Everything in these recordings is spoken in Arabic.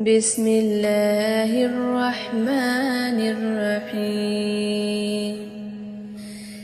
بسم الله الرحمن الرحيم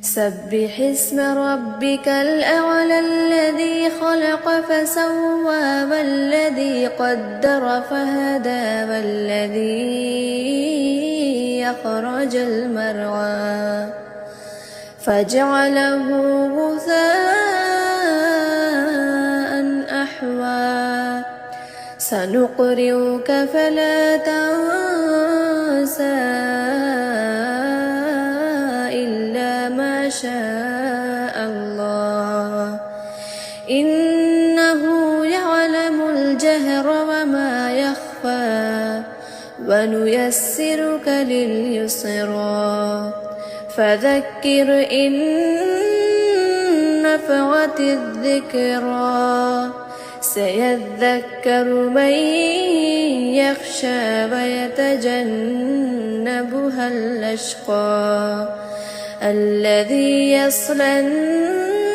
سبح اسم ربك الأعلى الذي خلق فسوى والذي قدر فهدى والذي أخرج المرعى فجعله غثاء أحوى سنقرئك فلا تنسى إلا ما شاء الله إنه يعلم الجهر وما يخفى ونيسرك لليسرى فذكر إن نفعت الذكرى سيذكر من يخشى ويتجنبها الأشقى الذي يصلى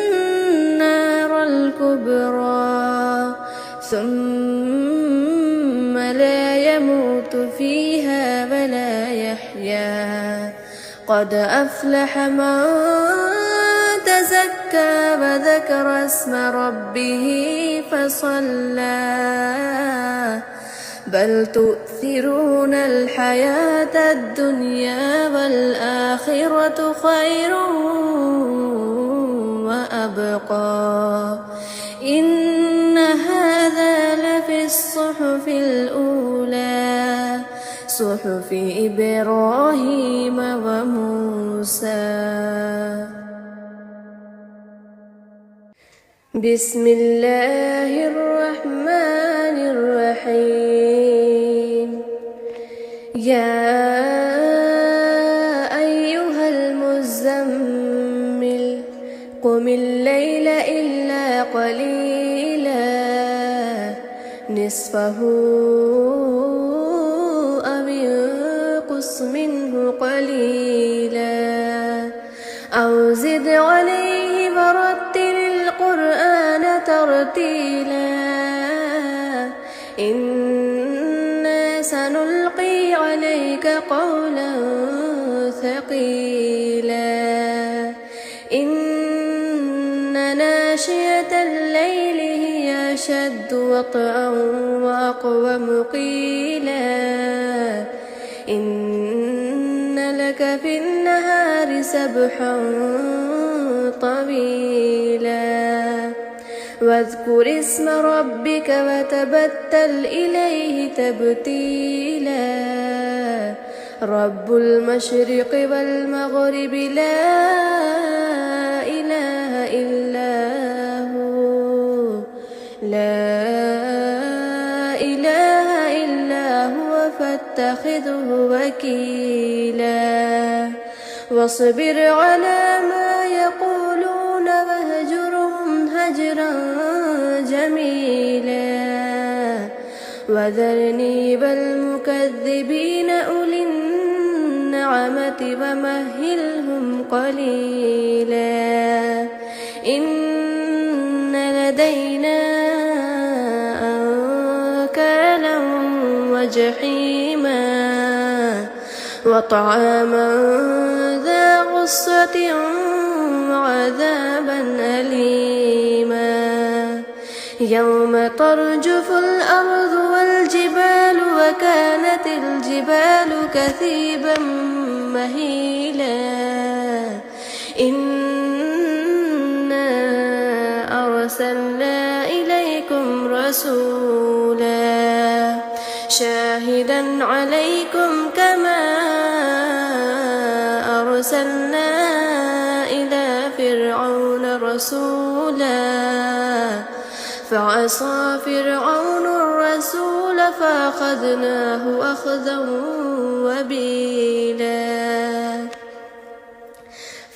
النار الكبرى ثم لا يموت فيها ولا يحيا قد أفلح من تزكى وذكر اسم ربه فصلى بل تؤثرون الحياة الدنيا والآخرة خير وأبقى إن هذا لفي الصحف الأولى صحف إبراهيم وموسى. بسم الله الرحمن الرحيم يا أيها المزمل قم الليل إلا قليلا نصفه أو انقص منه قليلا أو زد عليه ورتل القرآن ترتيلا إنا سنلقي عليك قولا ثقيلا إن ناشئة الليل هي أشد وطئا وأقوم قيلا إن لك في النهار سبحا طويلا واذكر اسم ربك وتبتل إليه تبتيلا رب المشرق والمغرب لا إله إلا هو لا إله إلا هو فاتخذه وكيلا واصبر على ما يقولون واهجرهم هجرا جميلا وذرني والمكذبين أولي النعمة ومهلهم قليلا إن لدينا أنكالا وجحيما وطعاما ذا غصة وعذابا أليما يوم ترجف الأرض والجبال وكانت الجبال كثيبا مهيلا إنا أرسلنا إليكم رسولا شاهدا عليكم كما أرسلنا إلى فرعون رسولا فعصى فرعون الرسول فأخذناه أخذا وبيلا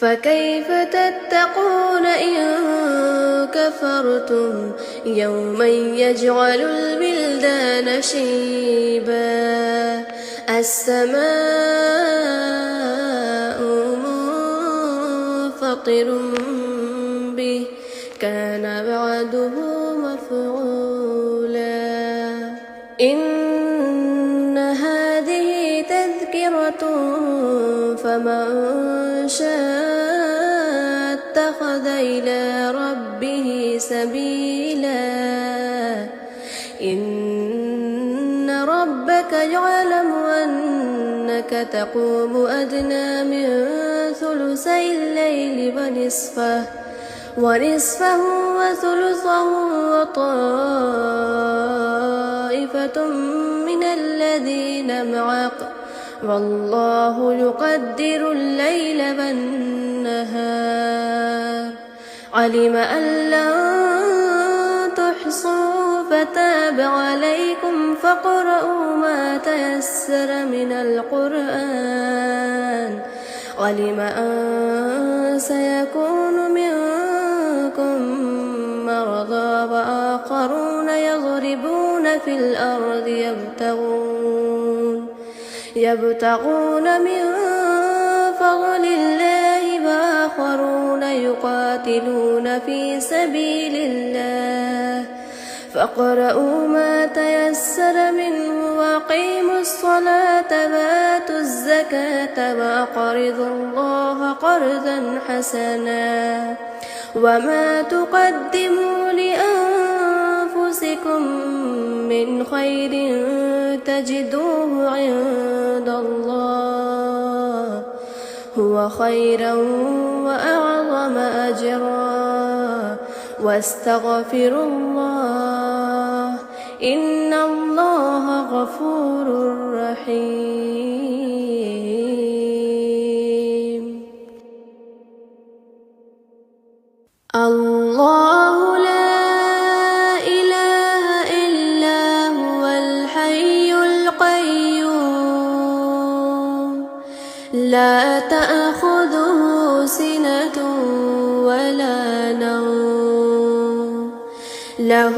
فكيف تتقون إن كفرتم يوما يجعل الولدان شيبا السماء منفطر به كان وعده مفعولا إن فمن شاء اتخذ إلى ربه سبيلا إن ربك يعلم أنك تقوم أدنى من ثلثي الليل ونصفه وثلثه وطائفة من الذين معك والله يقدر الليل والنهار علم أن لن تحصوا فتاب عليكم فاقرؤوا ما تيسر من القرآن علم أن سيكون منكم مرضى وآخرون يضربون في الأرض يبتغون من فضل الله وآخرون يقاتلون في سبيل الله فاقرؤوا ما تيسر منه وأقيموا الصلاة وآتوا الزكاة وأقرضوا الله قرضا حسنا وما تقدموا لأنفسكم من خير تجدوه عند الله هو خيرا وأعظم أجرا واستغفروا الله إن الله غفور رحيم الله لا إله إلا هو الحي القيوم لا تأخذه سنة ولا نوم له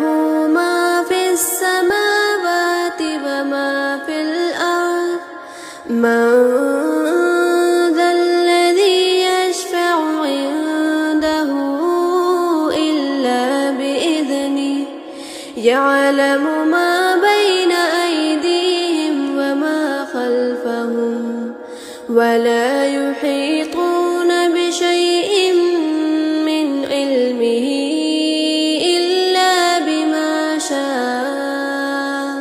ما في السماوات وما في الأرض من ذا الذي يشفع عنده إلا بإذنه يعلم ما بين أيديهم وما خلفهم ولا يحيطون بشيء من علمه إلا بما شاء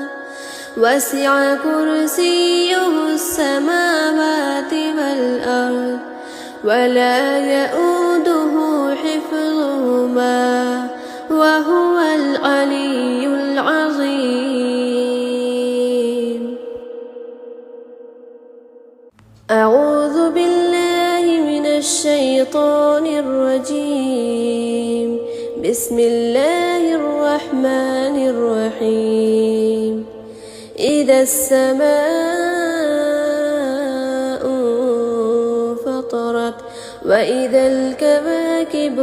وسع كرسيه السماوات والأرض ولا يؤوده حفظهما وهو العلي العظيم أعوذ بالله من الشيطان الرجيم بسم الله الرحمن الرحيم إذا السماء انفطرت وإذا الكواكب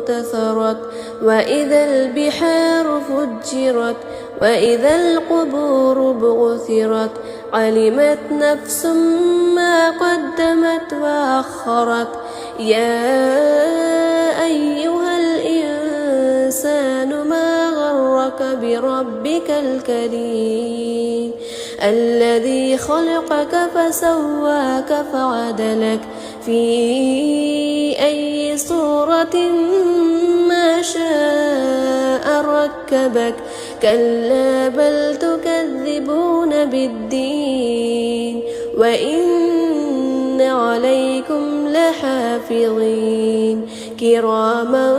انتثرت وإذا البحار فجرت وإذا القبور بعثرت علمت نفس ما قدمت وأخرت يا أيها الإنسان ما غرك بربك الكريم الذي خلقك فسواك فعدلك في أي صورة ما شاء ركبك كلا بل تكذبون بالدين وإن عليكم لحافظين كراما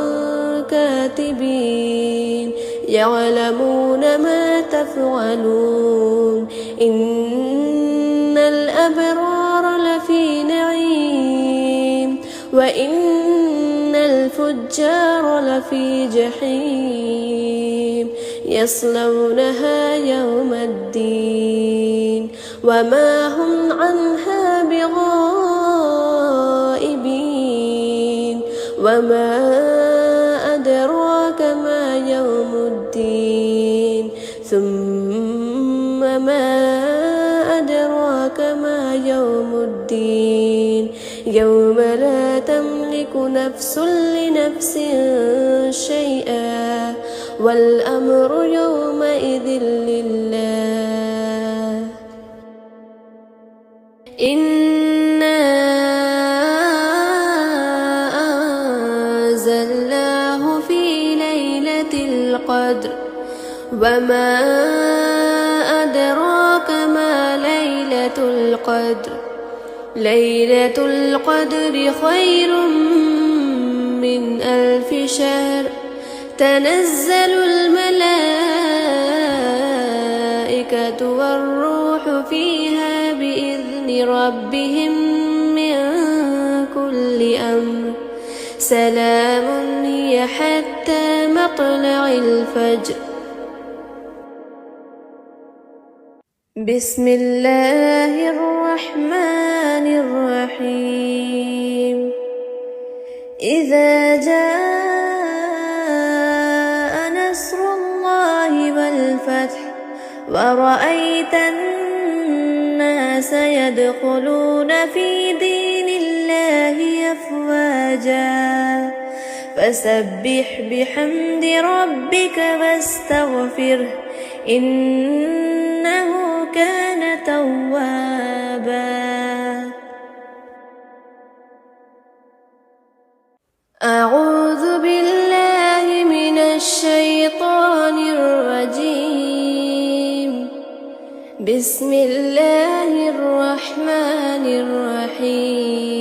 كاتبين يعلمون ما تفعلون إن الأبرار لفي نعيم وإن الفجار لفي جحيم يصلونها يوم الدين وما هم عنها بغائبين وما أدراك ما يوم الدين ثم ما أدراك ما يوم الدين يوم لا تملك نفس لنفس شيئا والأمر يومئذ لله وما أدراك ما ليلة القدر ليلة القدر خير من 1000 شهر تنزل الملائكة والروح فيها بإذن ربهم من كل أمر سلام هي حتى مطلع الفجر. بسم الله الرحمن الرحيم. إذا جاء نصر الله والفتح ورأيت الناس يدخلون في دين الله أفواجا فسبح بحمد ربك واستغفره إنه كان توابا. أعوذ بالله من الشيطان الرجيم. بسم الله الرحمن الرحيم.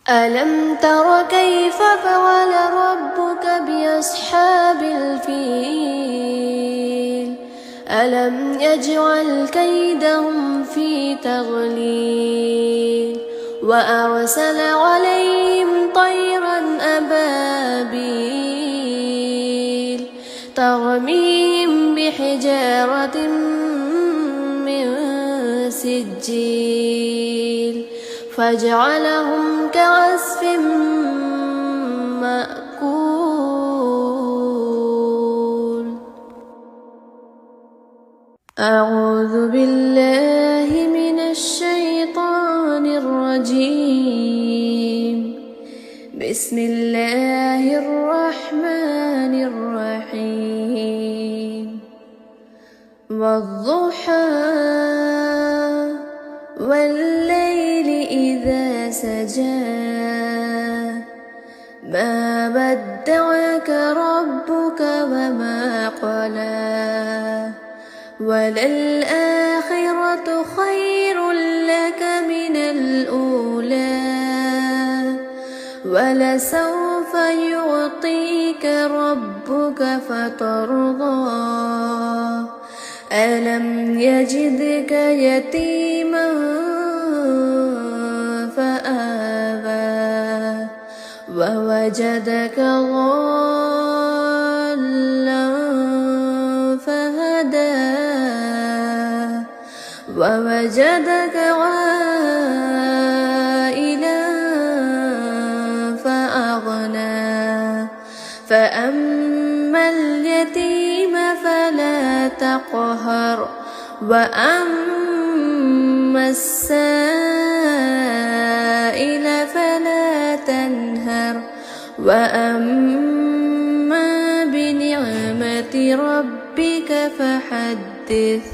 ألم تر كيف فعل ربك بأصحاب الفيل ألم يجعل كيدهم في تضليل وأرسل عليهم طيرا أبابيل ترميهم بحجارة من سجيل فجعلهم كعصف مأكول. أعوذ بالله من الشيطان الرجيم. بسم الله الرحمن الرحيم. والضحى والليل إذا سجى ما ودعك ربك وما قلى وللآخرة خير لك من الأولى ولسوف يعطيك ربك فترضى ألم يجدك يتيما فآوى ووجدك ضالا فهدى ووجدك عائلا فأغنى فأما اليتيم فلا تقهر وأما السائل فلا تنهر وأما بنعمة ربك فحدث.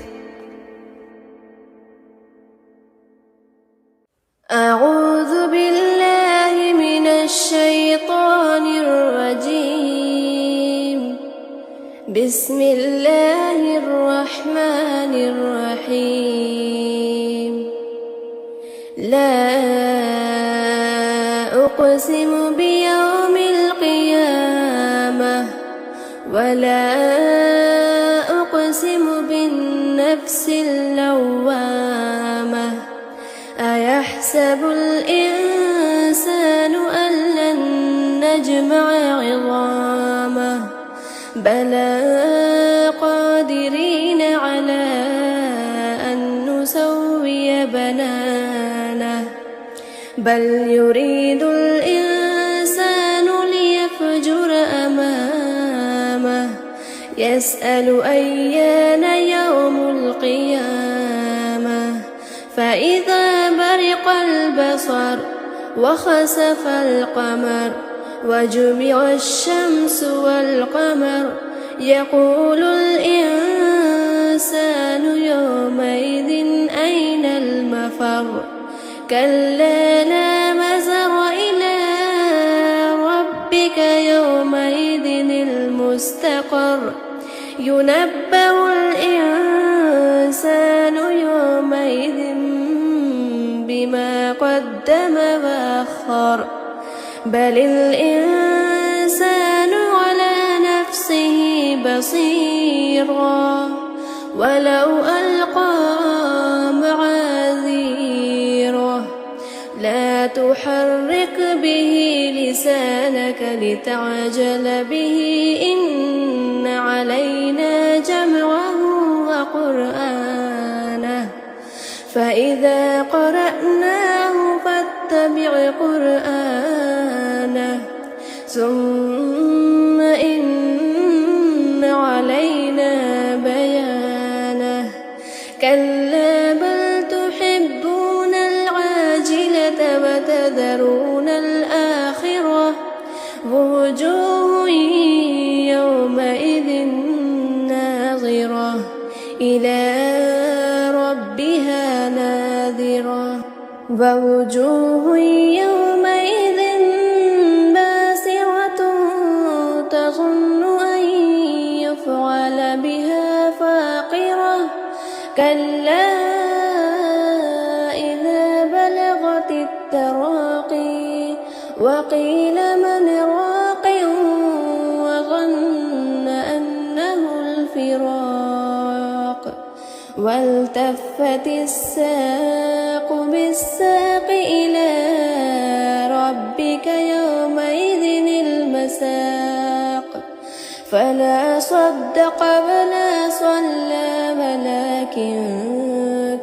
أعوذ بالله من الشيطان الرجيم. بسم الله الرحمن الرحيم. لا أقسم بيوم القيامة ولا أقسم بالنفس اللوامة أيحسب الإنسان أن لن نجمع عظامه بلى قادرين على أن نسوي بنانه بل يريد الإنسان ليفجر أمامه يسأل أيان يوم القيامة فإذا برق البصر وخسف القمر وجمع الشمس والقمر يقول الإنسان يومئذ أين المفر كلا لا مزر إلى ربك يومئذ المستقر ينبأ الإنسان يومئذ بما قدم وأخر بل الإنسان على نفسه بصيرا ولو ألقى معاذيره لا تحرك به لسانك لتعجل به إن علينا جمعه وقرآنه فإذا قرأناه فاتبع قرآنه ثم إن علينا بيانه كلا بل تحبون العاجلة وتذرون الآخرة ووجوه يومئذ ناظرة إلى ربها ناظرة ووجوه يومئذ باسرة تظن أن يفعل بها فاقرة كلا إذا بلغت التراقي وقيل من راق وظن أنه الفراق والتفت الساق بالساق إلى ربك يومئذ المساق فلا صدق ولا صلى ولكن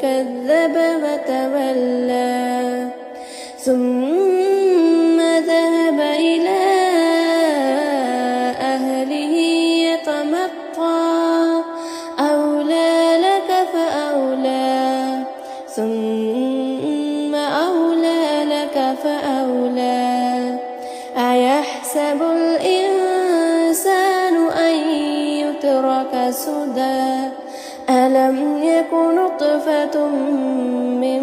كذب وتولى ثم ذهب إلى أهله يتمطى أولى لك فأولى ثم أولى لك فأولى أيحسب الإنسان أن يترك سدى ألم يك نطفة من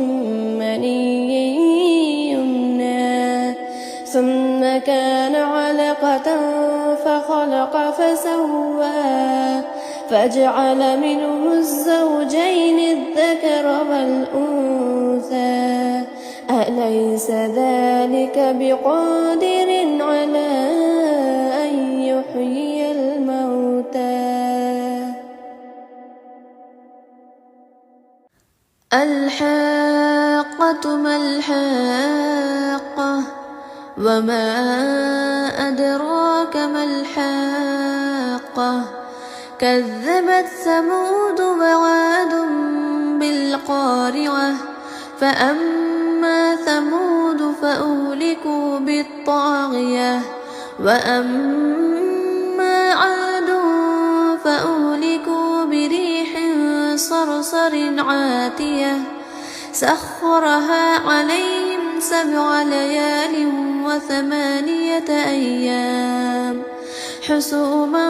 مني يمنى ثم كان علقة فخلق فسوى فجعل منه الزوجين الذكر والأنثى أليس ذلك بقادر على أن يحيي الموتى الحاقة ما الحاقة وما أدراك ما الحاقة كذبت ثمود وعاد بالقارعة فأما ثمود فأهلكوا بالطاغية وأما عاد فأهلكوا بريح صرصر عاتية سخرها عليهم 7 ليال و8 أيام حسوما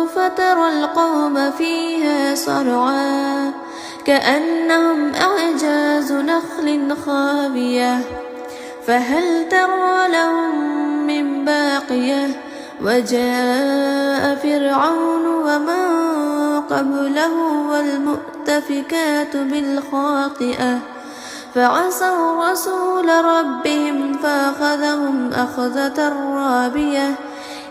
فترى القوم فيها صرعا كأنهم أعجاز نخل خاوية فهل ترى لهم من باقية وجاء فرعون ومن قبله والمؤتفكات بالخاطئة فعصوا رسول ربهم فأخذهم أخذة رابية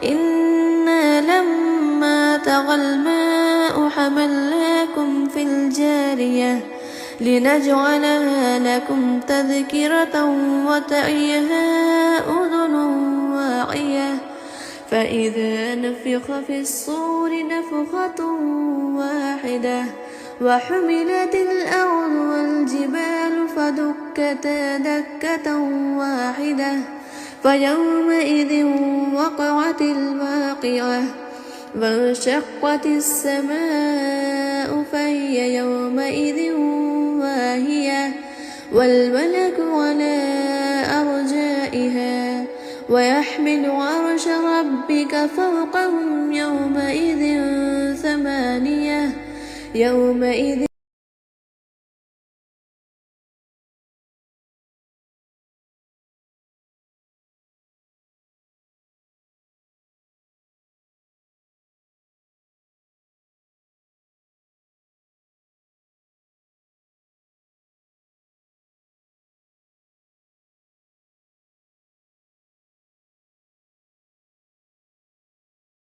إنا لما طغى الماء حملناكم في الجارية لنجعلها لكم تذكرة وتعيها أذن واعية فإذا نفخ في الصور نفخة واحدة وحملت الأرض والجبال فدكتا دكة واحدة فيومئذ وقعت الواقعة وانشقت السماء فهي يومئذ واهية والملك على أرجائها ويحمل عرش ربك فوقهم يومئذ 8 يومئذ